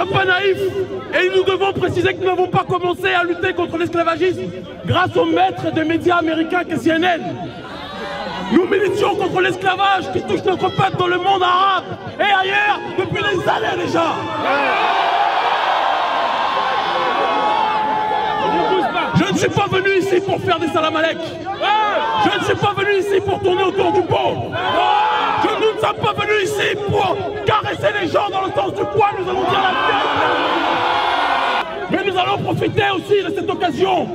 sommes pas naïfs et nous devons préciser que nous n'avons pas commencé à lutter contre l'esclavagisme grâce au maître des médias américains qu'est CNN. Nous militions contre l'esclavage qui touche notre peuple dans le monde arabe et ailleurs depuis des années déjà. Je ne suis pas venu ici pour faire des salam-alek. Je ne suis pas venu ici pour tourner autour du pot. Nous ne sommes pas venus ici pour caresser les gens dans le sens du poil, nous allons dire la vérité. Mais nous allons profiter aussi de cette occasion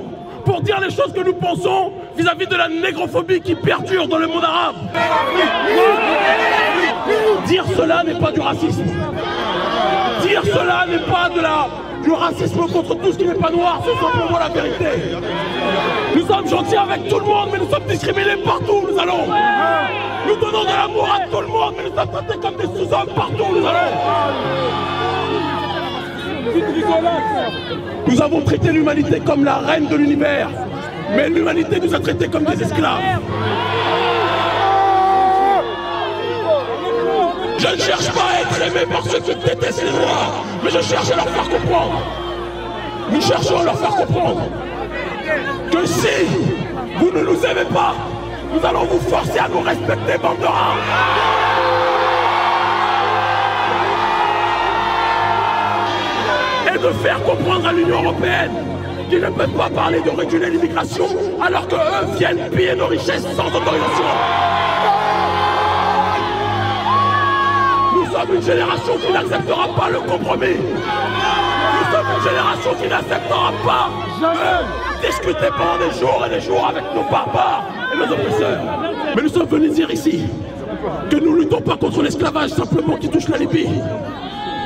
pour dire les choses que nous pensons vis-à-vis de la négrophobie qui perdure dans le monde arabe. Dire cela n'est pas du racisme. Dire cela n'est pas du racisme contre tout ce qui n'est pas noir, c'est simplement la vérité. Nous sommes gentils avec tout le monde, mais nous sommes discriminés partout où nous allons. Nous donnons de l'amour à tout le monde, mais nous sommes traités comme des sous-hommes partout où nous allons. Nous avons traité l'humanité comme la reine de l'univers, mais l'humanité nous a traités comme des esclaves. Je ne cherche pas à être aimé par ceux qui détestent les Noirs, mais je cherche à leur faire comprendre. Nous cherchons à leur faire comprendre que si vous ne nous aimez pas, nous allons vous forcer à nous respecter, bande de rats. Et de faire comprendre à l'Union européenne qu'ils ne peuvent pas parler de réguler l'immigration alors qu'eux viennent piller nos richesses sans autorisation. Nous sommes une génération qui n'acceptera pas le compromis. Nous sommes une génération qui n'acceptera pas discuter pendant des jours et des jours avec nos barbares et nos oppresseurs. Mais nous sommes venus dire ici que nous ne luttons pas contre l'esclavage simplement qui touche la Libye.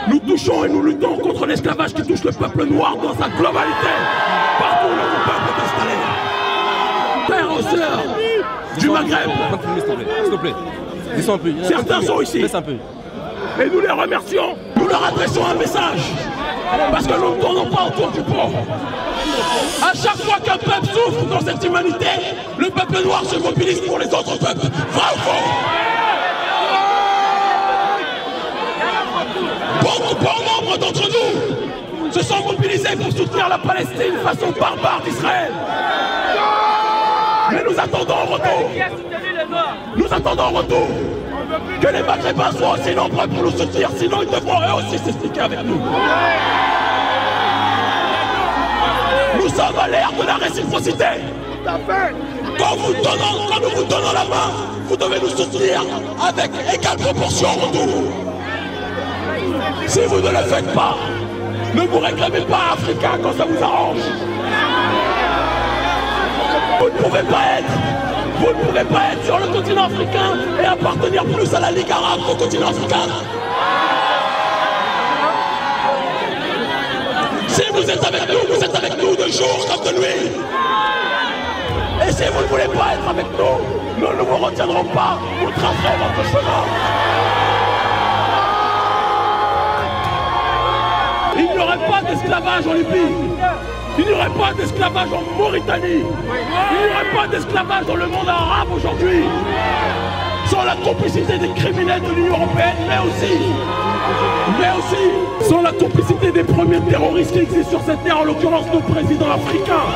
Nous touchons et nous luttons contre l'esclavage qui touche le peuple noir dans sa globalité. Partout où notre peuple est installé. Pères et sœurs du Maghreb. S'il te plaît. Descends un peu. Certains sont ici. Laisse un peu. Et nous les remercions. Nous leur adressons un message. Parce que nous ne tournons pas autour du pot. À chaque fois qu'un peuple souffre dans cette humanité, le peuple noir se mobilise pour les autres peuples. Vrai ou faux? Bon nombre d'entre nous se sont mobilisés pour soutenir la Palestine face aux barbares d'Israël. Mais nous attendons en retour. Nous attendons en retour que les Maghrébins soient aussi nombreux pour nous soutenir, sinon ils devront eux aussi s'expliquer avec nous. Nous sommes à l'ère de la réciprocité. Quand nous vous donnons la main, vous devez nous soutenir avec égale proportion en retour. Si vous ne le faites pas, ne vous réclamez pas africain quand ça vous arrange. Vous ne pouvez pas être sur le continent africain et appartenir plus à la Ligue arabe qu'au continent africain. Si vous êtes avec nous de jour comme de nuit. Et si vous ne voulez pas être avec nous, nous ne vous retiendrons pas, vous tracerez votre chemin. Il n'y aurait pas d'esclavage en Libye. Il n'y aurait pas d'esclavage en Mauritanie. Il n'y aurait pas d'esclavage dans le monde arabe aujourd'hui. Sans la complicité des criminels de l'Union européenne, mais aussi sans la complicité des premiers terroristes qui existent sur cette terre, en l'occurrence nos présidents africains.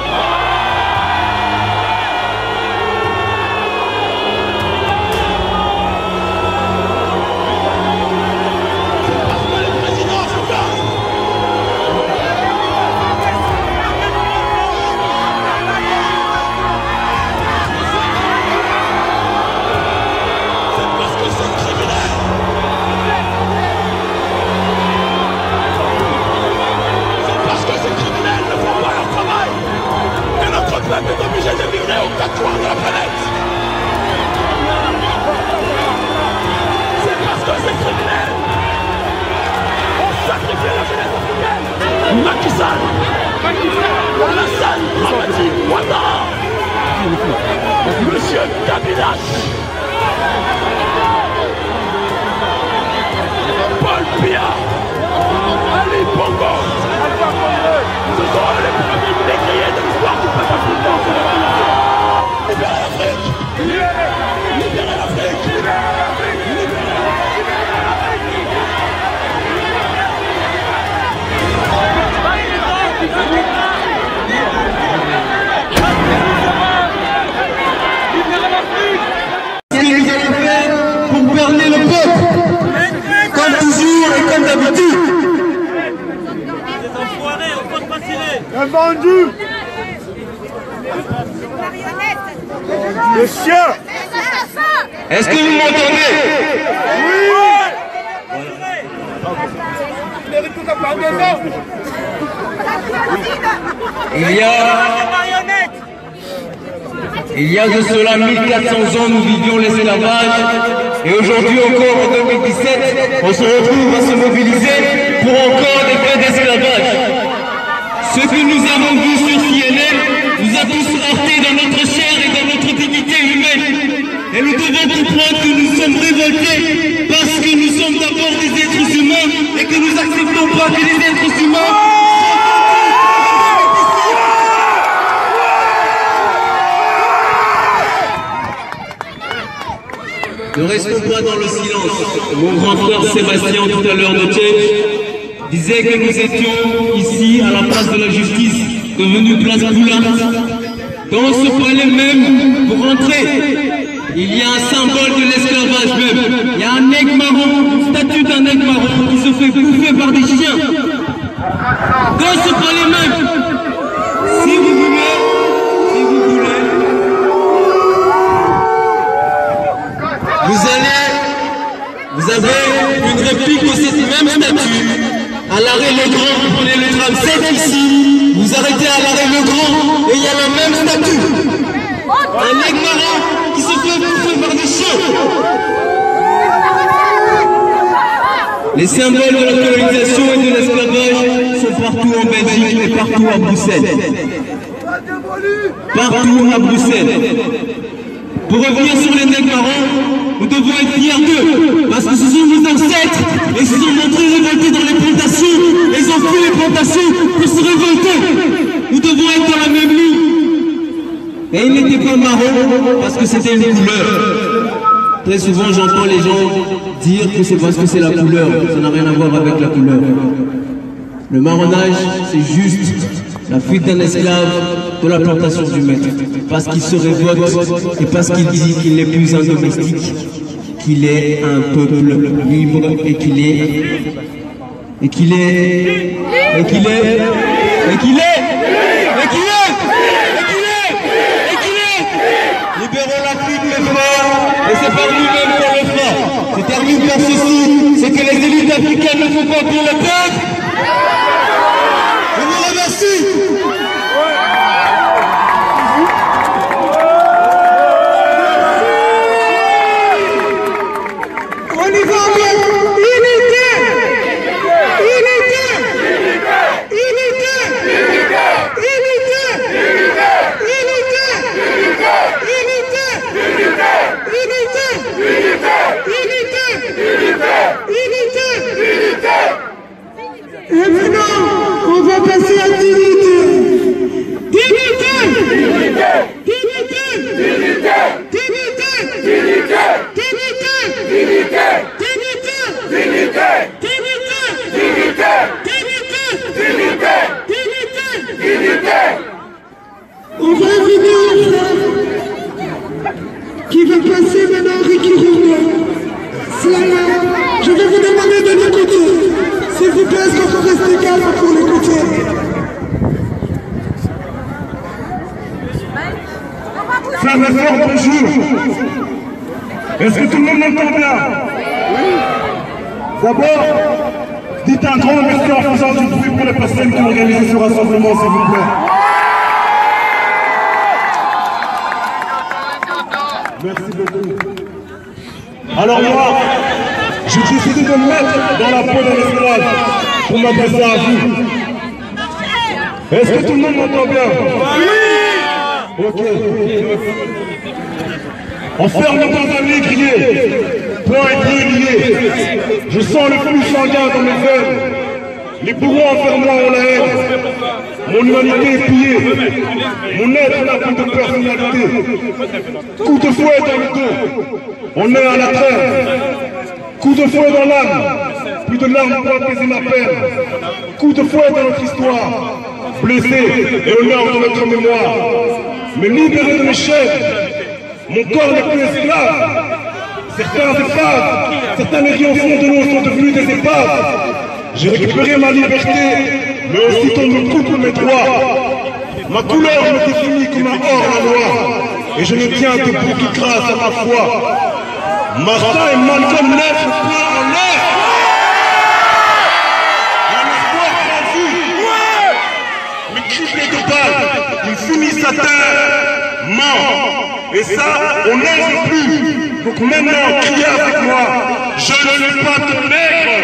Le peuple est obligé d'émigrer aux quatre coins de la planète. C'est parce que ces criminels ont sacrifié la jeunesse africaine. Macky Sall, Alassane Dramati Ouattara, Monsieur Kabila, Paul Biya, Ali Bongo, ce sont les premiers négriers de l'histoire du peuple africain. Libérez l'Afrique! Libérez l'Afrique! vendu. Le chien. Est-ce que vous m'entendez? Oui. Il y a de cela 1400 ans, nous vivions l'esclavage. Et aujourd'hui encore, en 2017, on se retrouve à se mobiliser pour encore des faits d'esclavage. Ce que nous avons vu sur CNN nous a tous heurtés dans notre chair et dans notre dignité humaine. Et nous devons comprendre que nous sommes révoltés parce que nous sommes d'abord des êtres humains et que nous n'acceptons pas que les êtres humains ne restons pas dans le silence. Mon grand frère Sébastien, tout à l'heure de Tchèque, disait que nous étions ici à la place de la justice, devenue place Poulain. Dans ce palais même, pour rentrer, il y a un symbole de l'esclavage même. Il y a un aigle marron, une statue d'un aigle marron qui se fait bouffer par des chiens. Dans ce palais même, si vous voulez, vous avez une réplique de cette même statue. À l'arrêt Legrand, vous prenez le tram 7 ici, vous arrêtez à l'arrêt Legrand et il y a la même statue. Un aigle marin qui se fait bouffer par des chiens. Les symboles de la colonisation et de l'esclavage sont partout en Belgique et partout à Bruxelles. Partout à Bruxelles. Pour revenir sur les nègres marrons, nous devons être fiers d'eux, parce que ce sont nos ancêtres, et ils se sont montrés révoltés dans les plantations, et ils ont fui les plantations pour se révolter. Nous devons être dans la même ligne. Et ils n'étaient pas marrons, parce que c'était une couleur. Très souvent, j'entends les gens dire que c'est parce que c'est la couleur, ça n'a rien à voir avec la couleur. Le marronnage, c'est juste la fuite d'un esclave de la plantation du maître, parce qu'il se révolte et parce qu'il dit qu'il n'est plus un domestique, qu'il est un peuple libre et qu'il est libérons l'Afrique, mes frères, et c'est par nous-mêmes qu'on le fera. Je termine par ceci, c'est que les élites africaines ne font pas pour le peuple. Je vous remercie. On y va, et maintenant, on va passer à dignité. Dignité. Dignité. Dignité. Dignité. Dignité. Dignité. Dignité. Dignité. Dignité. Dignité. Dignité. Dignité. Dignité. Dignité. On va inviter un frère qui va passer maintenant Ricky Rournois. Je vais vous demander de l'écouter. S'il vous plaît, est-ce qu'on peut rester calme pour l'écouter? Frères et sœurs, bonjour. Est-ce que tout le monde m'entend bien? D'abord, dites un grand merci en faisant du bruit pour les personnes qui ont organisé ce rassemblement, s'il vous plaît. Merci beaucoup. Alors moi, j'ai décidé de me mettre dans la peau de l'esclave pour m'adresser à vous. Est-ce que tout le monde m'entend bien? Oui. Ok. Enferme dans un négrier, point et pied liés. Je sens le flux sanguin dans mes veines. Les bourreaux envers moi ont la haine. Mon humanité est pillée. Mon être n'a plus de personnalité. Coup de fouet dans le dos. On est à la trêve. Coup de fouet dans l'âme. Plus de larmes pour apaiser ma peine. Coup de fouet dans notre histoire. Blessé et honneur de notre mémoire. Mais libéré de mes chaînes. Mon corps n'est plus esclave. Certains épaves, certains négriers au fond de l'eau sont devenus des épaves. J'ai récupéré ma liberté, mais aussi qu'on me coupe mes droits. Ma couleur me définit comme un hors-la-loi, et je ne tiens que pour qui grâce à ma foi. Martin et Malcolm lèvent le poing en l'air. Un espoir franchi. Mais criblé de balles, ils finissent à terre, morts. Et ça, on n'ose plus. Donc maintenant, criez avec moi. Je ne suis pas ton nègre.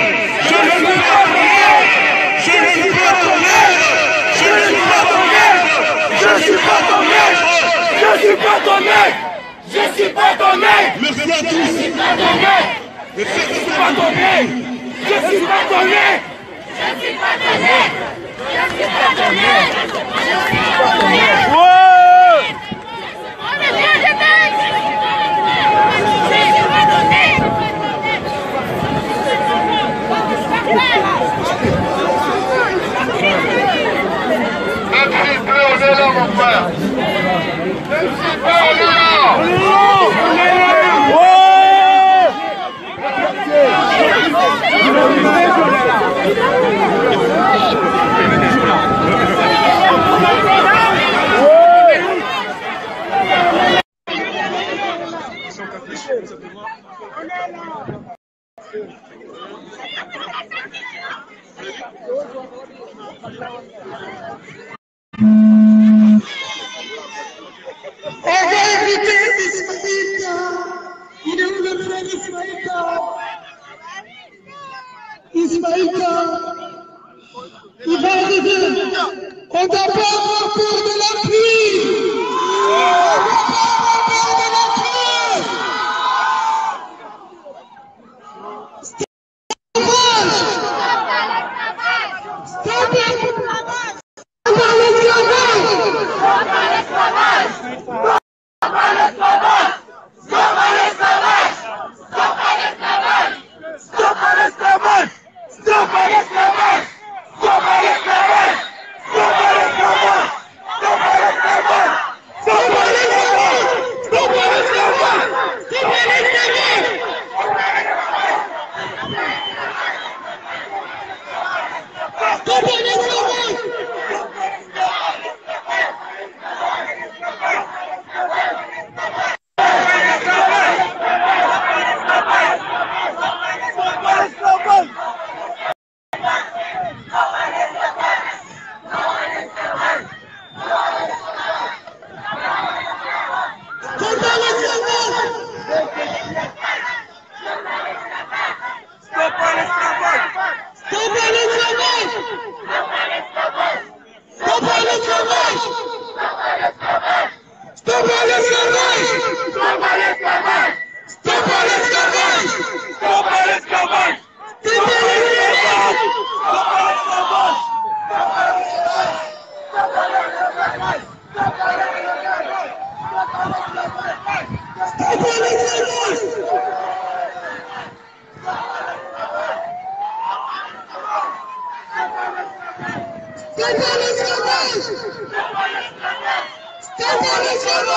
Je ne suis pas ton nègre. Je ne suis pas ton nègre. Je ne suis pas ton nègre. Je suis pas ton nègre. Je suis pas ton nègre. Je suis pas ton nègre. Merci à tous. Je suis pas ton nègre. Je suis pas ton nègre. Je suis pas ton nègre. Je suis pas ton nègre. Je suis pas ton nègre. Je suis pas ton nègre. Ismaïlka, il va arriver. On ne doit pas avoir peur de la pluie. On ne doit pas avoir peur de la pluie. Stop l'esclavage.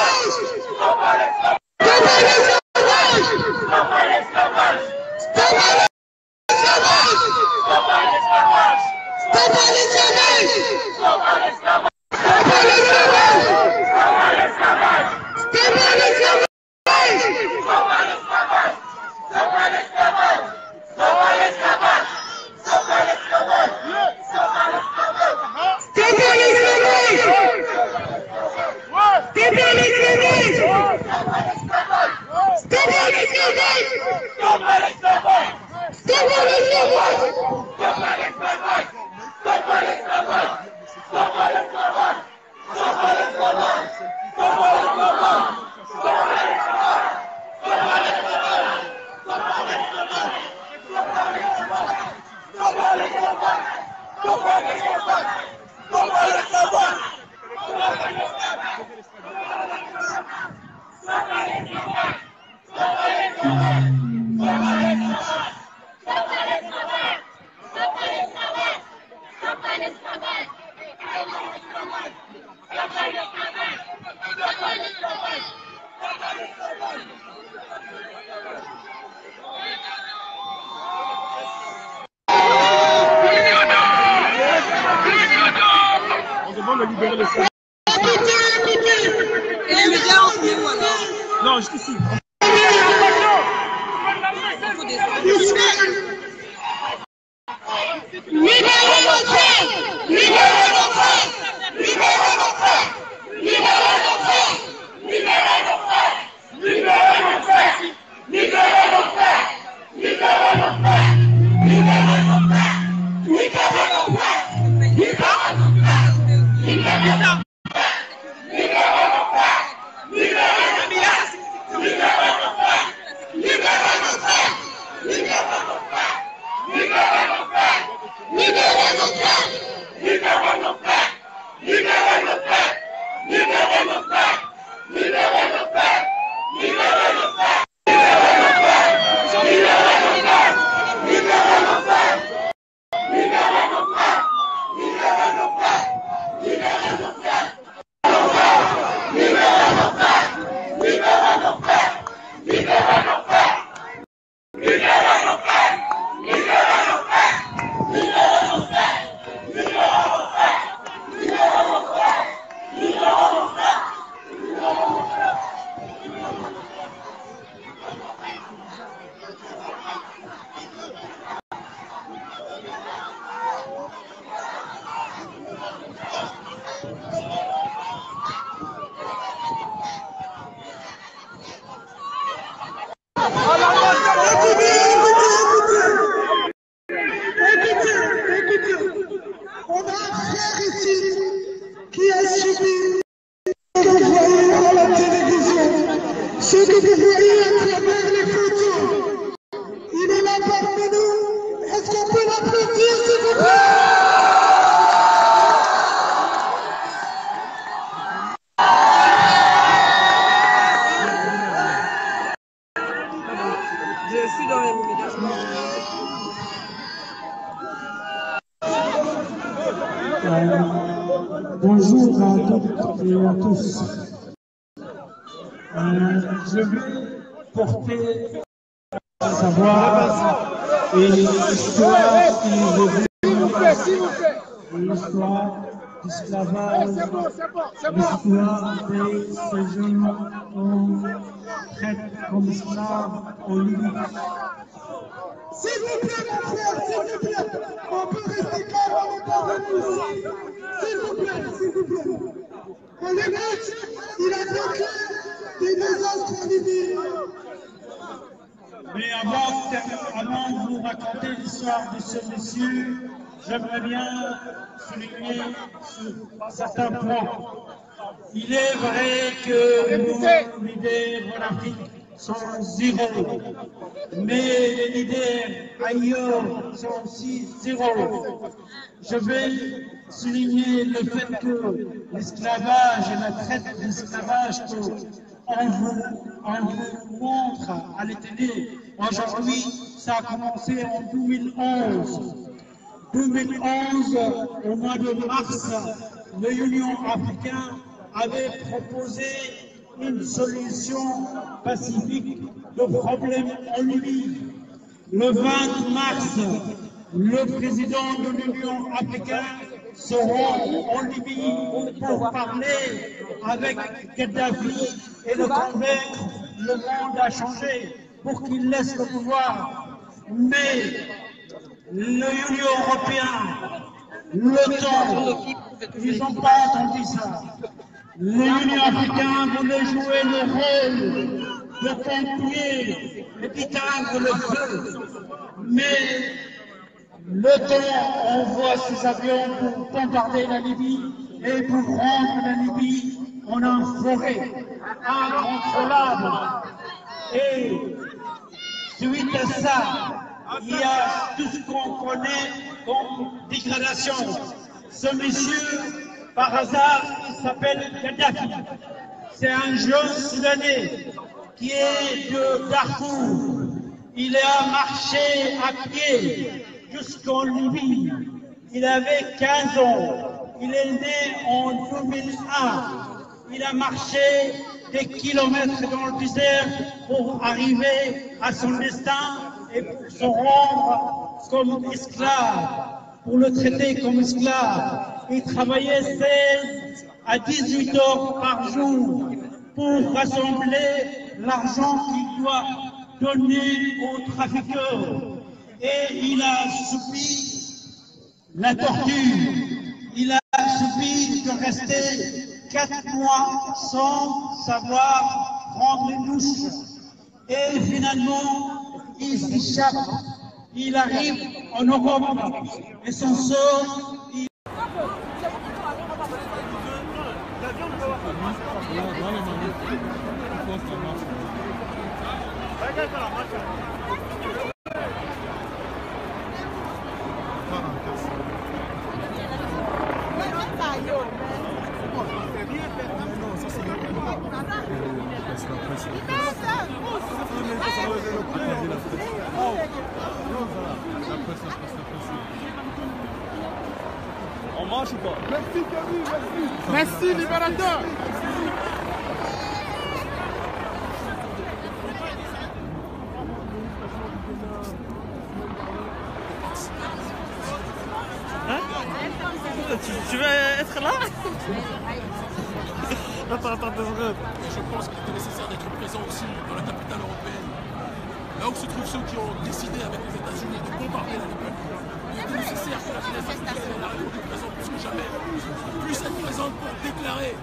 On demande de libérer les Non, juste ici. Libérez nos frères! Libérez nos frères! Libérez nos frères! Libérez nos frères! Libérez nos frères! Libérez nos frères! Libérez nos frères! Libérez nos frères! Libérez nos frères! Libérez nos frères! Libérez nos frères! Libérez nos frères! On a un frère ici qui a subi ce que vous voyez à la télévision, ce que vous voyez à travers les photos. Il est là parmi nous. Est-ce qu'on peut l'applaudir, s'il vous plaît? Je suis dans les médias. Bonjour à toutes et à tous. Je vais porter à savoir une histoire qui revient l'histoire d'esclavage, l'histoire de ces jeunes qu'on traite comme esclaves en Libye. S'il vous plaît, mon frère, s'il vous plaît, on peut rester calme, on n'est pas venu ici. S'il vous plaît, s'il vous plaît. On l'écoute, il a bloqué des désastres en Libye. Mais avant de vous raconter l'histoire de ce monsieur, j'aimerais bien souligner certains points. Il est vrai que nos leaders en Afrique sont zéro, mais les leaders ailleurs sont aussi zéro. Je vais souligner le fait que l'esclavage et la traite d'esclavage qu'on vous montre à la télé aujourd'hui, ça a commencé en 2011. 2011, au mois de mars, l'Union africaine avait proposé une solution pacifique de problème en Libye. Le 20 mars, le président de l'Union africaine se rend en Libye pour parler avec Kadhafi et le convaincre. Le monde a changé pour qu'il laisse le pouvoir. Mais l'Union européenne, l'OTAN, ils n'ont pas entendu ça. L'Union africaine voulait jouer le rôle de pompier et d'éteindre le feu. Mais l'OTAN envoie ses avions pour bombarder la Libye et pour rendre la Libye en une forêt incontrôlable. Et suite à ça, il y a tout ce qu'on connaît comme dégradation. Ce monsieur, par hasard, il s'appelle Kadhafi. C'est un jeune Soudanais qui est de Darfour. Il a marché à pied jusqu'en Libye. Il avait 15 ans. Il est né en 2001. Il a marché des kilomètres dans le désert pour arriver à son destin et pour se rendre comme esclave, pour le traiter comme esclave. Il travaillait 16 à 18 heures par jour pour rassembler l'argent qu'il doit donner aux trafiqueurs. Et il a subi la torture. Il a subi de rester 4 mois sans savoir prendre une douche. Et finalement, il s'échappe. Il arrive en Europe et son sort. On marche ou pas? Merci Camille, merci. Merci libérateur. Hein? Tu veux être là? Attends 2 secondes. Je pense qu'il était nécessaire d'être présent aussi dans la capitale européenne. Là où se trouvent ceux qui ont décidé avec les États-Unis de bombarder la République. Il était nécessaire que la jeunesse africaine, la République présente plus que jamais, puisse être présente pour déclarer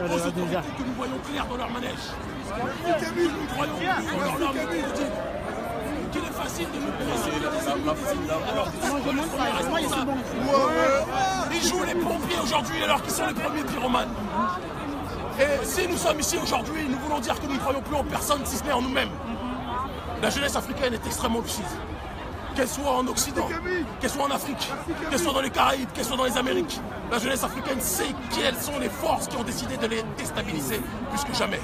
aux autorités que nous voyons clair dans leur manège. Nous croyons dans leur langue politique qu'il est facile de nous presser alors qu'ils sont les premiers responsables. Ils jouent les pompiers aujourd'hui alors qu'ils sont les premiers pyromanes. Et si nous sommes ici aujourd'hui, nous voulons dire que nous ne croyons plus en personne si ce n'est en nous-mêmes. La jeunesse africaine est extrêmement lucide. Qu'elle soit en Occident, qu'elle soit en Afrique, qu'elle soit dans les Caraïbes, qu'elle soit dans les Amériques, la jeunesse africaine sait quelles sont les forces qui ont décidé de les déstabiliser plus que jamais.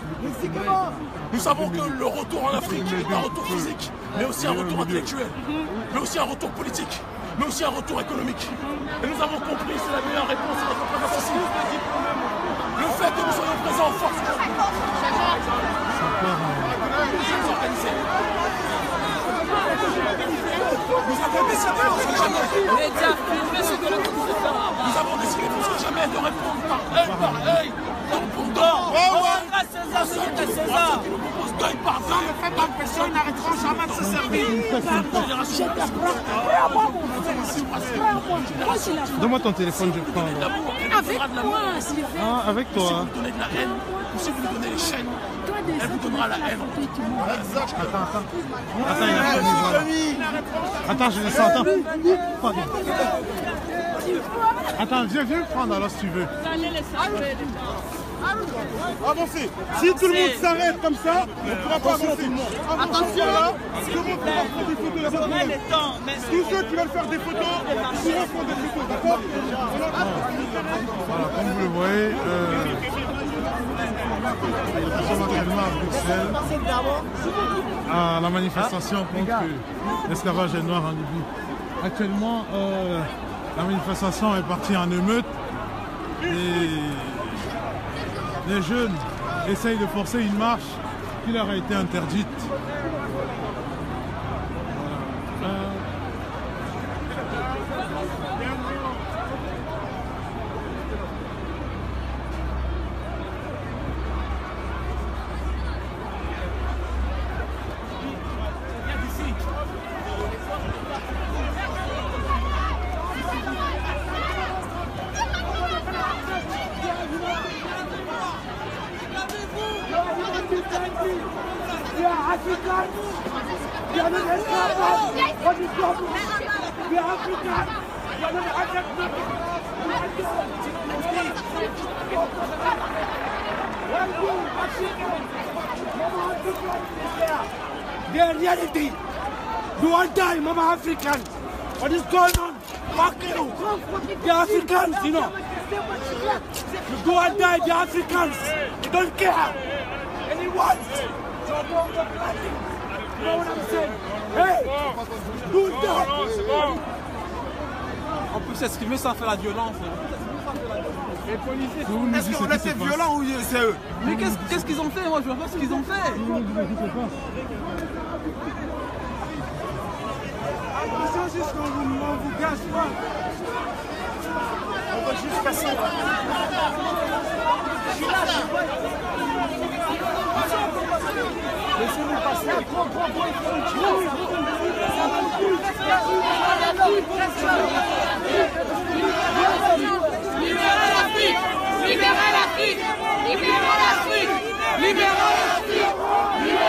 Nous savons que le retour en Afrique est un retour physique, mais aussi un retour intellectuel, mais aussi un retour politique, mais aussi un retour économique. Et nous avons compris, c'est la meilleure réponse à notre présence ici. Le fait que nous soyons présents en force organisés. Nous avons décidé plus que jamais. Nous avons décidé plus que jamais de répondre par œil, dent pour dent. À ceux qui nous proposent d'œil par dent. Ne faites pas pression, ils n'arrêteront jamais de se servir. Donne-moi ton téléphone, je prends. Avec moi, Sylvain. Ah, avec toi. Si vous donnez de la haine, ou si vous lui donnez les chaînes, elle vous donnera la haine. Attends, il a fini, voilà. Attends, je descends, attends. Pardon. Attends, viens me prendre alors si tu veux. Avancez. Si tout le monde s'arrête comme ça, on ne pourra pas avancer. Attention là, tout le monde pourra prendre des photos, il n'y a pas de problème. Tous ceux qui veulent faire des photos, ils pourront prendre des photos, d'accord? Voilà, comme vous le voyez, nous sommes actuellement à Bruxelles, à la manifestation contre l'esclavage des Noirs en Libye. Actuellement, la manifestation est partie en émeute et les jeunes essayent de forcer une marche qui leur a été interdite. Voilà. The reality. You all die, Mama African. What is going on? Fuck you. The Africans, you know. You go and die, the Africans. You don't care. Anyone. You know what I'm saying? Hey, do that. On peut s'exprimer sans faire la violence. Les policiers, est-ce qu'on était violents ou c'est eux? Mais qu'est-ce qu'ils ont fait? Moi je vois pas ce qu'ils ont fait. Attention juste qu'on vous gâche pas. On va juste passer. Je suis là. Laissez-nous passer. Libérez l'Afrique! Libérez l'Afrique! Libérez l'Afrique! Libérez l'Afrique! Libérez l'Afrique!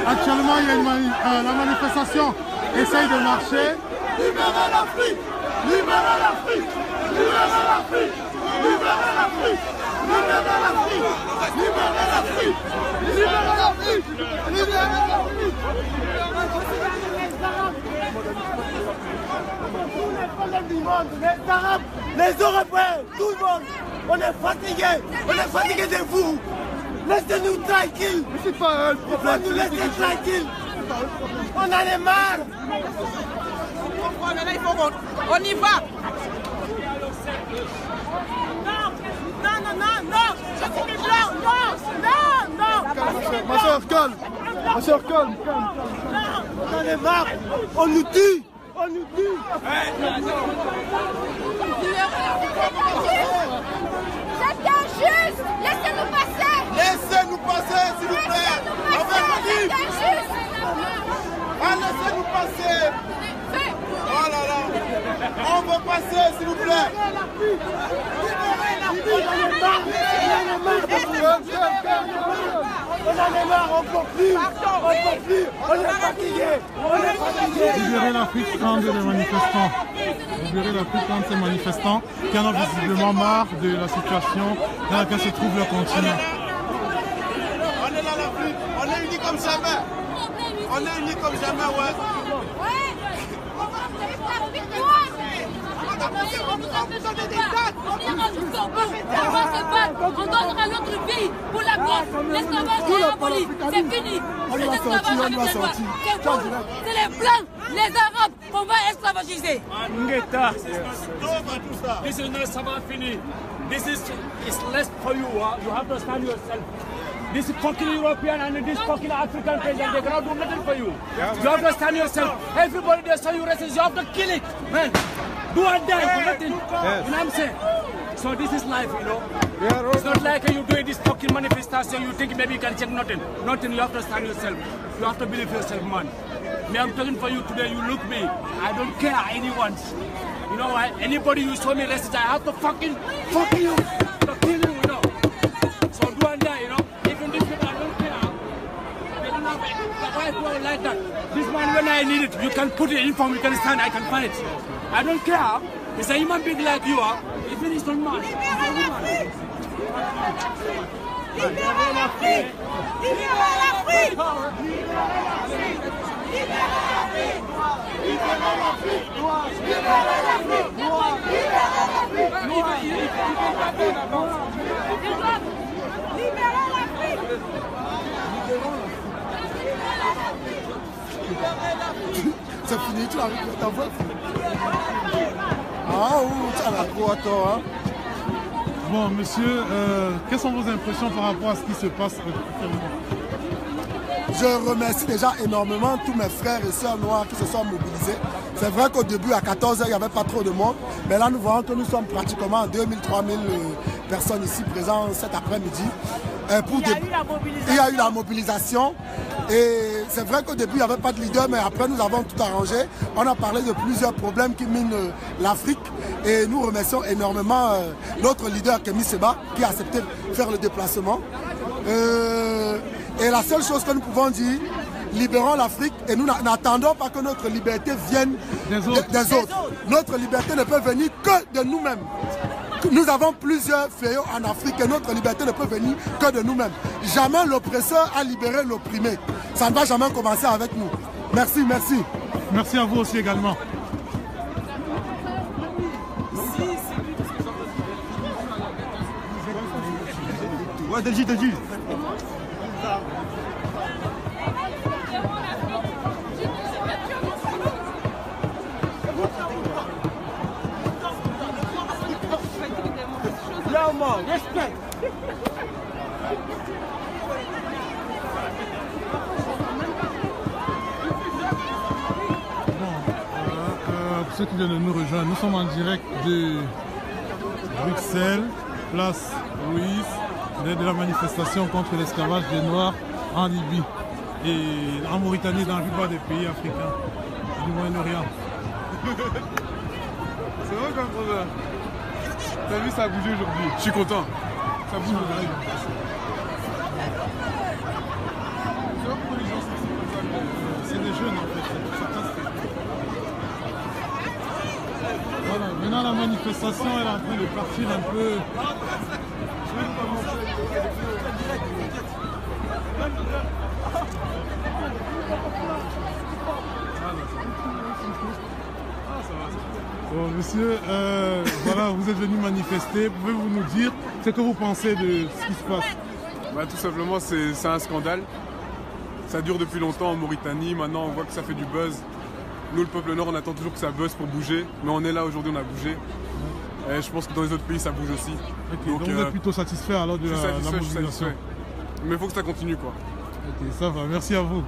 Actuellement, il y a la manifestation essaye de marcher. Libérez l'Afrique! Libérez l'Afrique! Libérez l'Afrique! Libérez l'Afrique! Libérez l'Afrique! Libérez l'Afrique! Libérez l'Afrique! Libérez l'Afrique! Tous les problèmes du monde, les Arabes, les Européens, tout le monde, on est fatigués de vous. Laissez-nous tranquilles. C'est pas un problème. Nous laisser tranquilles. On en est marre. On y va. Non. Je suis blanc. Non. Ma soeur, calme. On en est marre. On nous tue. C'est injuste. Laissez-nous passer. Laissez-nous passer, s'il vous plaît. C'est injuste. Laissez-nous passer. Oh là là. On veut passer, s'il vous plaît. On en est marre, on peut plus. On est fatigué. Libérez l'Afrique quand les manifestants. Libérez l'Afrique quand ces manifestants qui en ont visiblement marre de la situation dans laquelle se trouve le continent. On est là l'Afrique, on est unis comme jamais. Ouais. On donnera notre vie pour la cause. L'esclavage est aboli. C'est fini. C'est les Blancs, les Arabes qu'on va esclavagiser. This is not about fini. This is less for you. You have to stand yourself. This fucking European and this fucking African president, they cannot do nothing for you. You have to stand yourself. Everybody that saw you racist, you have to kill it, man. Do or die for nothing. Yes. You know what I'm saying? So this is life, you know. It's not like you doing this fucking manifestation, you think maybe you can check nothing. Nothing, you have to stand yourself. You have to believe yourself, man. Me, I'm talking for you today, you look me. I don't care anyone. You know why? Anybody you show me racist, I have to fucking fuck you. To kill you, you know. So do or die, you know. Even these people, I don't care. They don't have the right to like that. This man, when I need it, you can put it in form, you can stand, I can find it. I don't care. It's a human being like you are. Even it's not man. Libérez l'Afrique! Libérez l'Afrique! C'est fini, tu arrives à ta voix. Ah, tu as la croix, toi. Bon, monsieur, quelles sont vos impressions par rapport à ce qui se passe actuellement? Je remercie déjà énormément tous mes frères et sœurs noirs qui se sont mobilisés. C'est vrai qu'au début, à 14h, il n'y avait pas trop de monde. Mais là, nous voyons que nous sommes pratiquement 2000-3000 personnes ici présentes cet après-midi. Il y a eu la mobilisation. Et c'est vrai qu'au début, il n'y avait pas de leader, mais après, nous avons tout arrangé. On a parlé de plusieurs problèmes qui minent l'Afrique. Et nous remercions énormément notre leader, Kémy Séba, qui a accepté de faire le déplacement. Et la seule chose que nous pouvons dire, libérons l'Afrique et nous n'attendons pas que notre liberté vienne des autres. Notre liberté ne peut venir que de nous-mêmes. Nous avons plusieurs fléaux en Afrique et notre liberté ne peut venir que de nous-mêmes. Jamais l'oppresseur a libéré l'opprimé. Ça ne va jamais commencer avec nous. Merci, merci. Merci à vous aussi également. Ouais, Delgi. Come on, respect. Pour ceux qui viennent de nous rejoindre, nous sommes en direct de Bruxelles, place Louise, de la manifestation contre l'esclavage des Noirs en Libye et en Mauritanie, dans la plupart des pays africains du Moyen-Orient. C'est vrai comme ça. T'as vu, ça a bougé aujourd'hui. Je suis content. Ça bouge aujourd'hui. C'est vrai pourquoi les gens sont comme ça. C'est des jeunes en fait. Voilà, maintenant la manifestation elle est en train de partir un peu. Bon, monsieur, voilà, vous êtes venu manifester. Pouvez-vous nous dire ce que vous pensez de ce qui se passe? Bah, tout simplement, c'est un scandale. Ça dure depuis longtemps en Mauritanie. Maintenant, on voit que ça fait du buzz. Nous, le peuple nord, on attend toujours que ça buzz pour bouger. Mais on est là aujourd'hui, on a bougé. Et je pense que dans les autres pays, ça bouge aussi. Okay, donc vous êtes plutôt satisfait alors de la mobilisation? Mais il faut que ça continue, quoi. Ok, ça va. Merci à vous.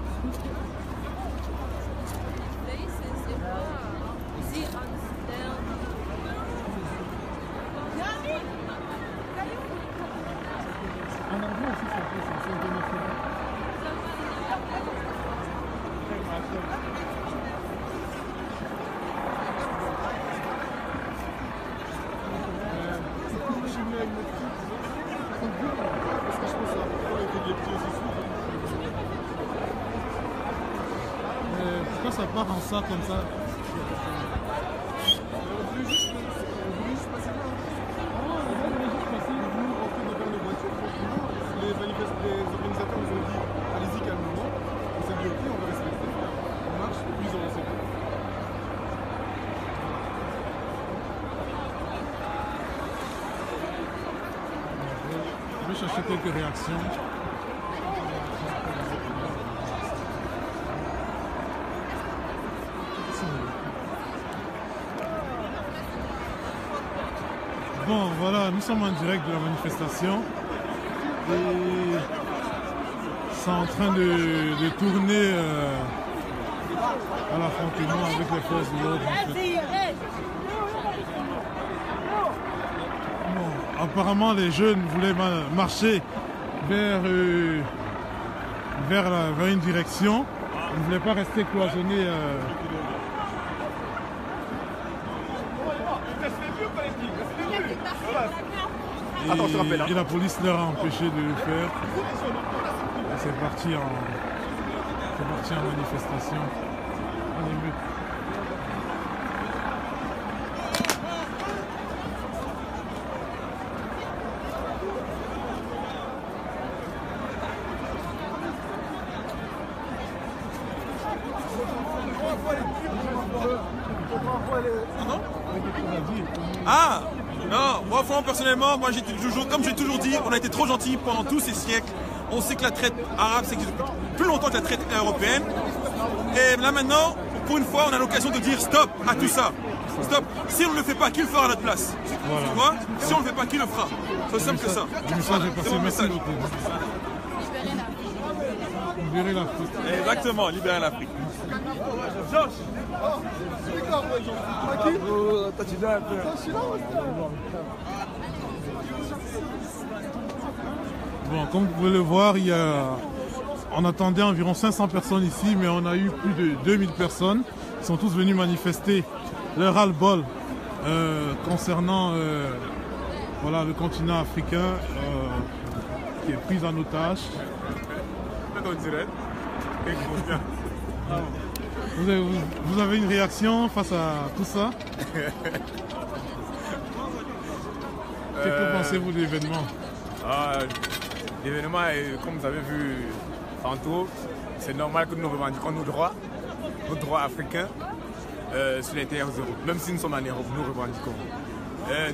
Pourquoi ça part en ça comme ça? Les organisateurs nous ont dit allez-y calmement, on s'est dit ok, on va respecter, on marche, puis ils ont lancé. Je vais chercher quelques réactions. Bon, voilà, nous sommes en direct de la manifestation et c'est en train de tourner à l'affrontement avec les forces de l'ordre. En fait. Bon, apparemment, les jeunes voulaient marcher vers une direction. Ils ne voulaient pas rester cloisonnés. Et la police leur a empêché de le faire. Et c'est parti en manifestation, en émeute. Ah non, moi personnellement, comme j'ai toujours dit, on a été trop gentils pendant tous ces siècles. On sait que la traite arabe, c'est plus longtemps que la traite européenne. Et là maintenant, pour une fois, on a l'occasion de dire stop à tout ça. Stop. Si on ne le fait pas, qui le fera à notre place? Voilà. Tu vois? Si on ne le fait pas, qui le fera? C'est aussi simple que ça. Le message est passé. Merci beaucoup. Libérer l'Afrique. Exactement, libérer l'Afrique. Bon, comme vous pouvez le voir, on attendait environ 500 personnes ici, mais on a eu plus de 2000 personnes. Ils sont tous venus manifester leur ras-le-bol concernant voilà, le continent africain qui est pris en otage. Vous avez une réaction face à tout ça? Que pensez-vous de l'événement? L'événement, comme vous avez vu tantôt, c'est normal que nous revendiquons nos droits africains sur les terres européennes. Même si nous sommes en Europe, nous revendiquons.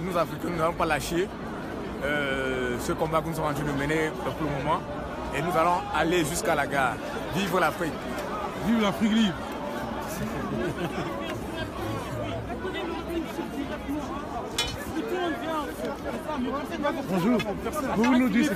Nous, Africains, nous n'allons pas lâcher ce combat que nous sommes en train de mener pour le moment. Et nous allons aller jusqu'à la gare. Vive l'Afrique! Vive l'Afrique libre! Bonjour. Vous nous dites...